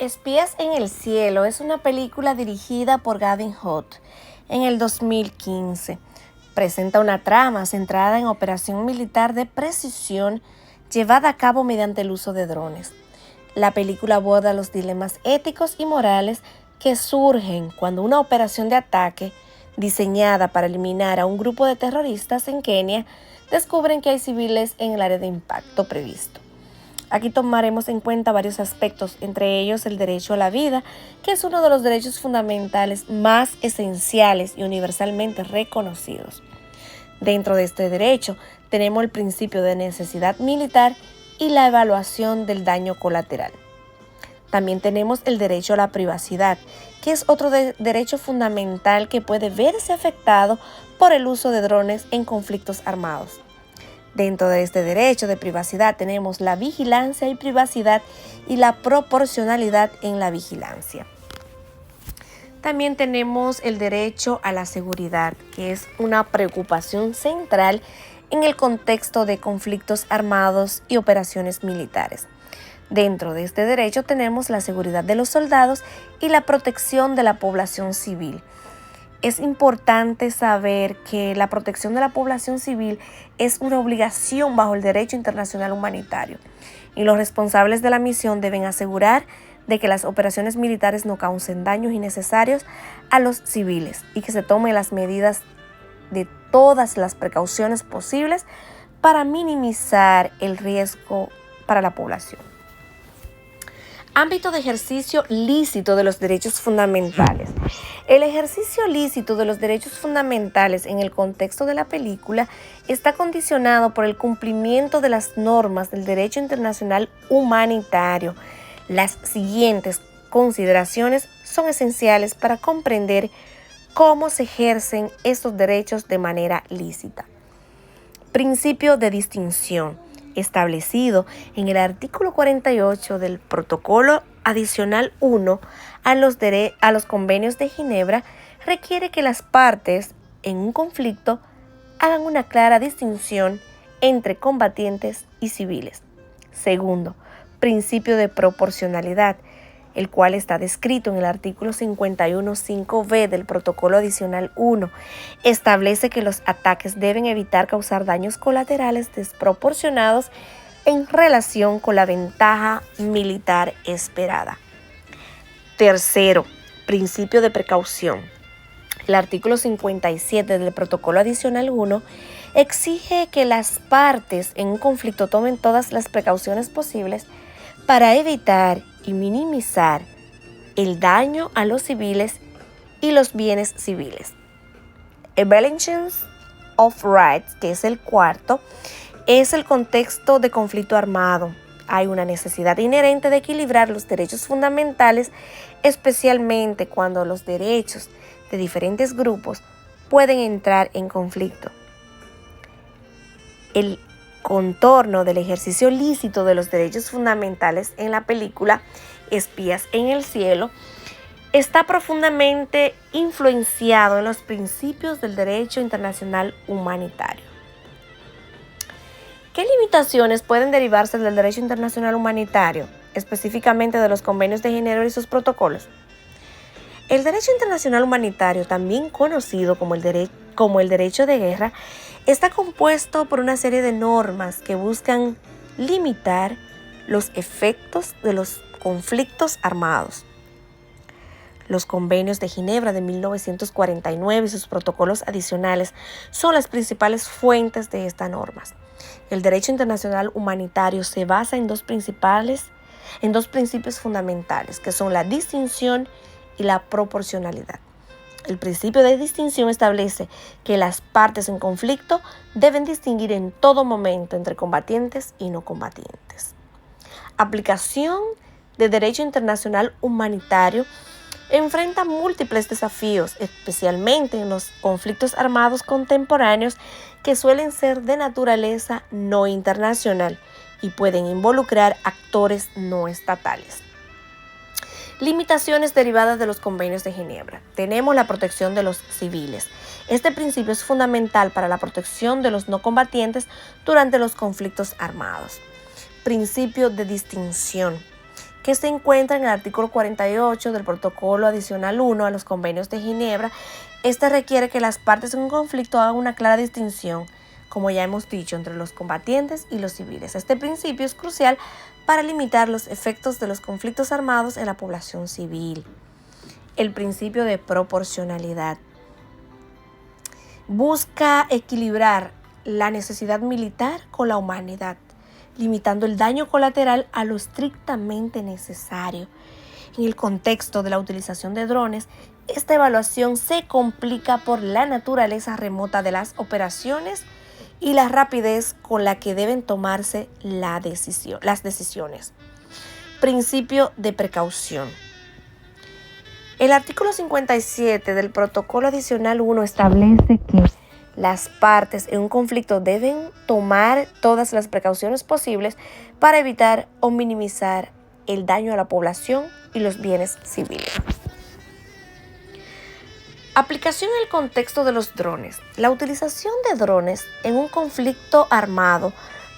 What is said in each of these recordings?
Espías en el cielo es una película dirigida por Gavin Hood en el 2015. Presenta una trama centrada en operación militar de precisión llevada a cabo mediante el uso de drones. La película aborda los dilemas éticos y morales que surgen cuando una operación de ataque diseñada para eliminar a un grupo de terroristas en Kenia descubren que hay civiles en el área de impacto previsto. Aquí tomaremos en cuenta varios aspectos, entre ellos el derecho a la vida, que es uno de los derechos fundamentales más esenciales y universalmente reconocidos. Dentro de este derecho tenemos el principio de necesidad militar y la evaluación del daño colateral. También tenemos el derecho a la privacidad, que es otro derecho fundamental que puede verse afectado por el uso de drones en conflictos armados. Dentro de este derecho de privacidad tenemos la vigilancia y privacidad y la proporcionalidad en la vigilancia. También tenemos el derecho a la seguridad, que es una preocupación central en el contexto de conflictos armados y operaciones militares. Dentro de este derecho tenemos la seguridad de los soldados y la protección de la población civil. Es importante saber que la protección de la población civil es una obligación bajo el derecho internacional humanitario y los responsables de la misión deben asegurar de que las operaciones militares no causen daños innecesarios a los civiles y que se tomen las medidas de todas las precauciones posibles para minimizar el riesgo para la población. Ámbito de ejercicio lícito de los derechos fundamentales. El ejercicio lícito de los derechos fundamentales en el contexto de la película está condicionado por el cumplimiento de las normas del derecho internacional humanitario. Las siguientes consideraciones son esenciales para comprender cómo se ejercen estos derechos de manera lícita. Principio de distinción. Establecido en el artículo 48 del Protocolo Adicional 1 a los convenios de Ginebra, requiere que las partes en un conflicto hagan una clara distinción entre combatientes y civiles. Segundo, principio de proporcionalidad, el cual está descrito en el artículo 51.5b del Protocolo Adicional 1, establece que los ataques deben evitar causar daños colaterales desproporcionados en relación con la ventaja militar esperada. Tercero, principio de precaución. El artículo 57 del Protocolo Adicional 1 exige que las partes en un conflicto tomen todas las precauciones posibles para evitar y minimizar el daño a los civiles y los bienes civiles. Evaluation of Rights, que es el cuarto, es el contexto de conflicto armado. Hay una necesidad inherente de equilibrar los derechos fundamentales, especialmente cuando los derechos de diferentes grupos pueden entrar en conflicto. El contorno del ejercicio lícito de los derechos fundamentales en la película Espías en el cielo está profundamente influenciado en los principios del derecho internacional humanitario. ¿Qué limitaciones pueden derivarse del derecho internacional humanitario, específicamente de los convenios de Ginebra y sus protocolos? El derecho internacional humanitario, también conocido como el derecho de guerra, está compuesto por una serie de normas que buscan limitar los efectos de los conflictos armados. Los convenios de Ginebra de 1949 y sus protocolos adicionales son las principales fuentes de estas normas. El derecho internacional humanitario se basa en dos principios fundamentales, que son la distinción y la proporcionalidad. El principio de distinción establece que las partes en conflicto deben distinguir en todo momento entre combatientes y no combatientes. Aplicación de derecho internacional humanitario enfrenta múltiples desafíos, especialmente en los conflictos armados contemporáneos que suelen ser de naturaleza no internacional y pueden involucrar actores no estatales. Limitaciones derivadas de los convenios de Ginebra. Tenemos la protección de los civiles. Este principio es fundamental para la protección de los no combatientes durante los conflictos armados. Principio de distinción, que se encuentra en el artículo 48 del Protocolo Adicional 1 a los Convenios de Ginebra. Este requiere que las partes en un conflicto hagan una clara distinción, como ya hemos dicho, entre los combatientes y los civiles. Este principio es crucial para limitar los efectos de los conflictos armados en la población civil. El principio de proporcionalidad busca equilibrar la necesidad militar con la humanidad, limitando el daño colateral a lo estrictamente necesario. En el contexto de la utilización de drones, esta evaluación se complica por la naturaleza remota de las operaciones y la rapidez con la que deben tomarse las decisiones. Principio de precaución. El artículo 57 del Protocolo Adicional 1 establece que las partes en un conflicto deben tomar todas las precauciones posibles para evitar o minimizar el daño a la población y los bienes civiles. Aplicación en el contexto de los drones. La utilización de drones en un conflicto armado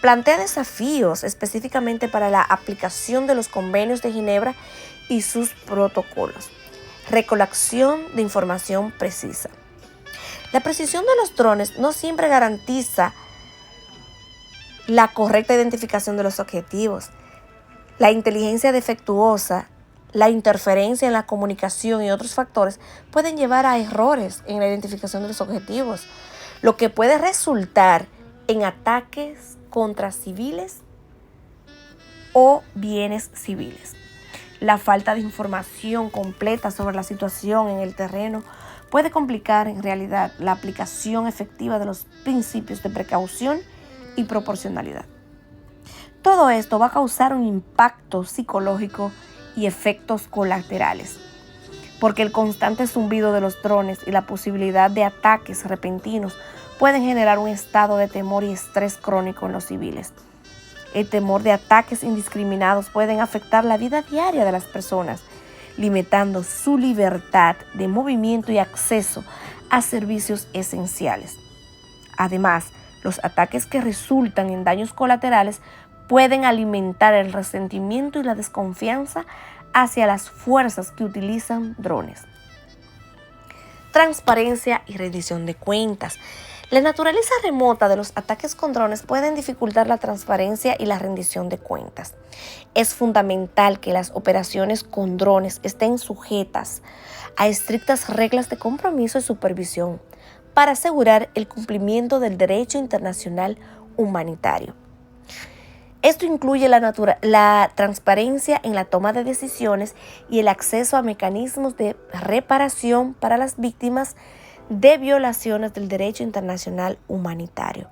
plantea desafíos específicamente para la aplicación de los convenios de Ginebra y sus protocolos. Recolección de información precisa. La precisión de los drones no siempre garantiza la correcta identificación de los objetivos. La inteligencia defectuosa, la interferencia en la comunicación y otros factores pueden llevar a errores en la identificación de los objetivos, lo que puede resultar en ataques contra civiles o bienes civiles. La falta de información completa sobre la situación en el terreno puede complicar en realidad la aplicación efectiva de los principios de precaución y proporcionalidad. Todo esto va a causar un impacto psicológico y efectos colaterales, porque el constante zumbido de los drones y la posibilidad de ataques repentinos pueden generar un estado de temor y estrés crónico en los civiles. El temor de ataques indiscriminados pueden afectar la vida diaria de las personas, limitando su libertad de movimiento y acceso a servicios esenciales. Además, los ataques que resultan en daños colaterales pueden alimentar el resentimiento y la desconfianza hacia las fuerzas que utilizan drones. Transparencia y rendición de cuentas. La naturaleza remota de los ataques con drones pueden dificultar la transparencia y la rendición de cuentas. Es fundamental que las operaciones con drones estén sujetas a estrictas reglas de compromiso y supervisión para asegurar el cumplimiento del derecho internacional humanitario. Esto incluye la transparencia en la toma de decisiones y el acceso a mecanismos de reparación para las víctimas de violaciones del derecho internacional humanitario.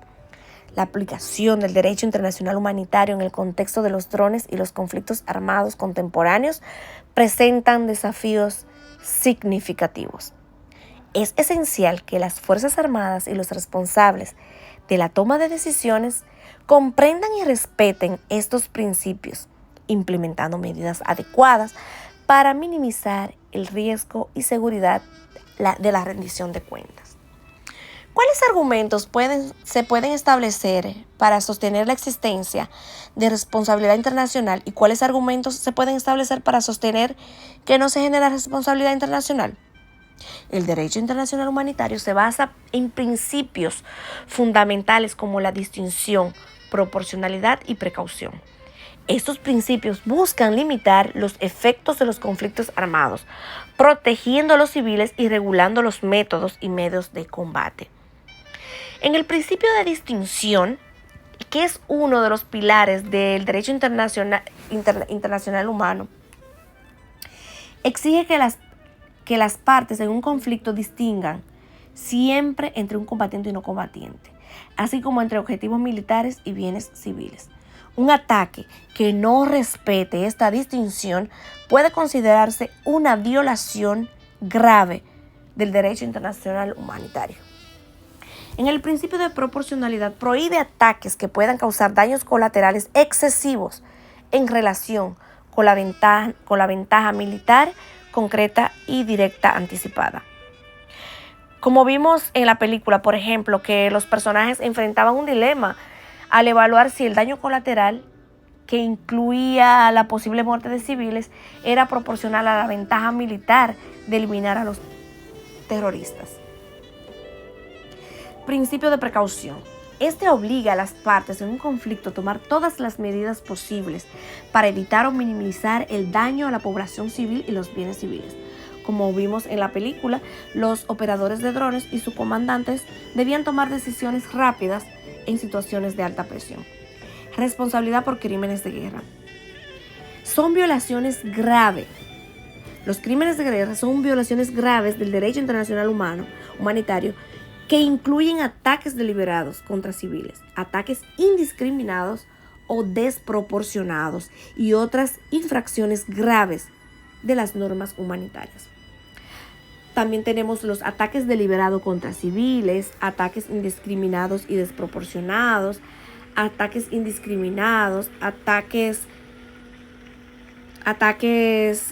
La aplicación del derecho internacional humanitario en el contexto de los drones y los conflictos armados contemporáneos presentan desafíos significativos. Es esencial que las Fuerzas Armadas y los responsables de la toma de decisiones comprendan y respeten estos principios, implementando medidas adecuadas para minimizar el riesgo y seguridad de la rendición de cuentas. ¿Cuáles argumentos se pueden establecer para sostener la existencia de responsabilidad internacional y cuáles argumentos se pueden establecer para sostener que no se genera responsabilidad internacional? El derecho internacional humanitario se basa en principios fundamentales como la distinción, proporcionalidad y precaución. Estos principios buscan limitar los efectos de los conflictos armados, protegiendo a los civiles y regulando los métodos y medios de combate. En el principio de distinción, que es uno de los pilares del derecho internacional humano, exige que las partes en un conflicto distingan siempre entre un combatiente y no combatiente, así como entre objetivos militares y bienes civiles. Un ataque que no respete esta distinción puede considerarse una violación grave del derecho internacional humanitario. En el principio de proporcionalidad prohíbe ataques que puedan causar daños colaterales excesivos en relación con la ventaja militar concreta y directa anticipada. Como vimos en la película, por ejemplo, que los personajes enfrentaban un dilema al evaluar si el daño colateral que incluía la posible muerte de civiles, era proporcional a la ventaja militar de eliminar a los terroristas. Principio de precaución. Este obliga a las partes en un conflicto a tomar todas las medidas posibles para evitar o minimizar el daño a la población civil y los bienes civiles. Como vimos en la película, los operadores de drones y sus comandantes debían tomar decisiones rápidas en situaciones de alta presión. Responsabilidad por crímenes de guerra. Son violaciones graves. Los crímenes de guerra son violaciones graves del derecho internacional humanitario que incluyen ataques deliberados contra civiles, ataques indiscriminados o desproporcionados y otras infracciones graves de las normas humanitarias. También tenemos los ataques deliberados contra civiles, ataques indiscriminados y desproporcionados, ataques indiscriminados,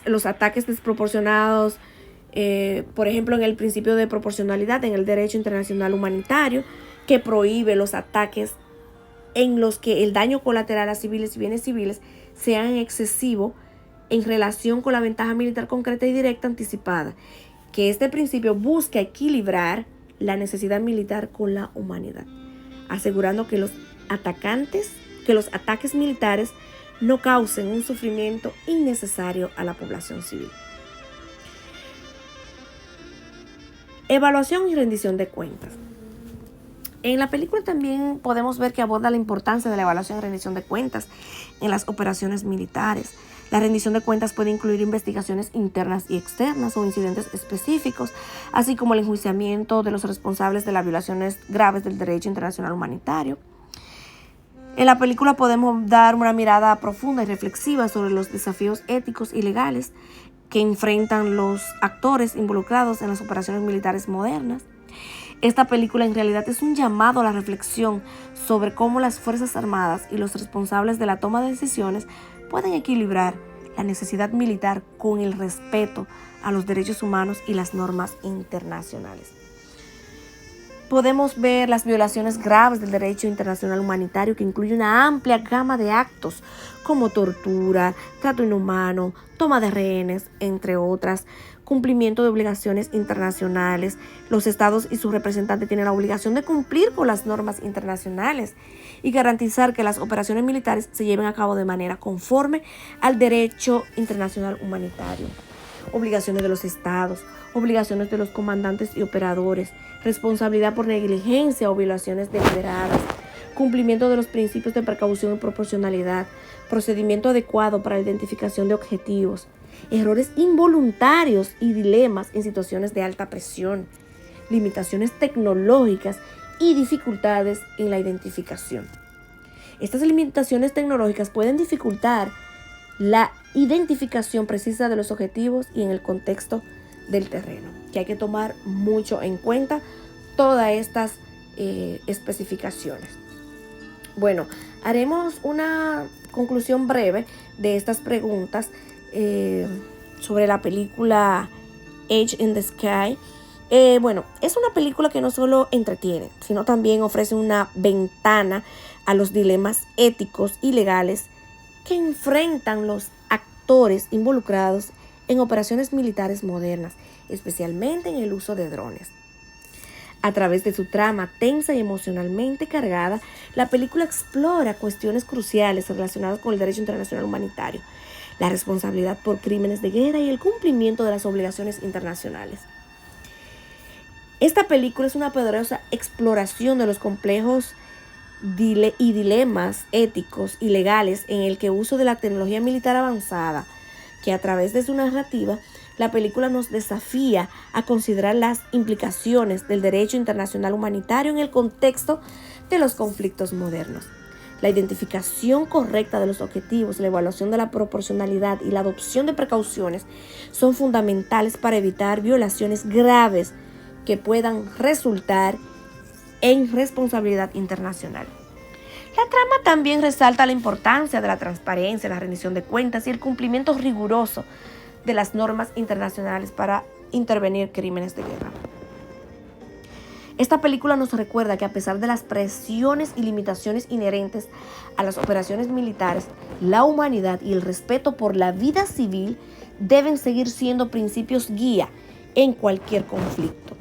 los ataques desproporcionados, por ejemplo, en el principio de proporcionalidad en el derecho internacional humanitario, que prohíbe los ataques en los que el daño colateral a civiles y bienes civiles sean excesivo en relación con la ventaja militar concreta y directa anticipada, que este principio busca equilibrar la necesidad militar con la humanidad, asegurando que los ataques militares no causen un sufrimiento innecesario a la población civil. Evaluación y rendición de cuentas. En la película también podemos ver que aborda la importancia de la evaluación y rendición de cuentas en las operaciones militares. La rendición de cuentas puede incluir investigaciones internas y externas o incidentes específicos, así como el enjuiciamiento de los responsables de las violaciones graves del derecho internacional humanitario. En la película podemos dar una mirada profunda y reflexiva sobre los desafíos éticos y legales que enfrentan los actores involucrados en las operaciones militares modernas. Esta película en realidad es un llamado a la reflexión sobre cómo las Fuerzas Armadas y los responsables de la toma de decisiones pueden equilibrar la necesidad militar con el respeto a los derechos humanos y las normas internacionales. Podemos ver las violaciones graves del derecho internacional humanitario, que incluye una amplia gama de actos como tortura, trato inhumano, toma de rehenes, entre otras, cumplimiento de obligaciones internacionales. Los estados y sus representantes tienen la obligación de cumplir con las normas internacionales y garantizar que las operaciones militares se lleven a cabo de manera conforme al derecho internacional humanitario. Obligaciones de los estados, obligaciones de los comandantes y operadores, responsabilidad por negligencia o violaciones deliberadas, cumplimiento de los principios de precaución y proporcionalidad, procedimiento adecuado para la identificación de objetivos, errores involuntarios y dilemas en situaciones de alta presión, limitaciones tecnológicas y dificultades en la identificación. Estas limitaciones tecnológicas pueden dificultar la identificación precisa de los objetivos y en el contexto del terreno, que hay que tomar mucho en cuenta todas estas especificaciones. Bueno, haremos una conclusión breve de estas preguntas sobre la película Age in the Sky. Bueno, es una película que no solo entretiene, sino también ofrece una ventana a los dilemas éticos y legales que enfrentan los actores involucrados en operaciones militares modernas, especialmente en el uso de drones. A través de su trama tensa y emocionalmente cargada, la película explora cuestiones cruciales relacionadas con el derecho internacional humanitario, la responsabilidad por crímenes de guerra y el cumplimiento de las obligaciones internacionales. Esta película es una poderosa exploración de los complejos y dilemas éticos y legales en el que uso de la tecnología militar avanzada, que a través de su narrativa, la película nos desafía a considerar las implicaciones del derecho internacional humanitario en el contexto de los conflictos modernos. La identificación correcta de los objetivos, la evaluación de la proporcionalidad y la adopción de precauciones son fundamentales para evitar violaciones graves que puedan resultar en responsabilidad internacional. La trama también resalta la importancia de la transparencia, la rendición de cuentas y el cumplimiento riguroso de las normas internacionales para intervenir crímenes de guerra. Esta película nos recuerda que a pesar de las presiones y limitaciones inherentes a las operaciones militares, la humanidad y el respeto por la vida civil deben seguir siendo principios guía en cualquier conflicto.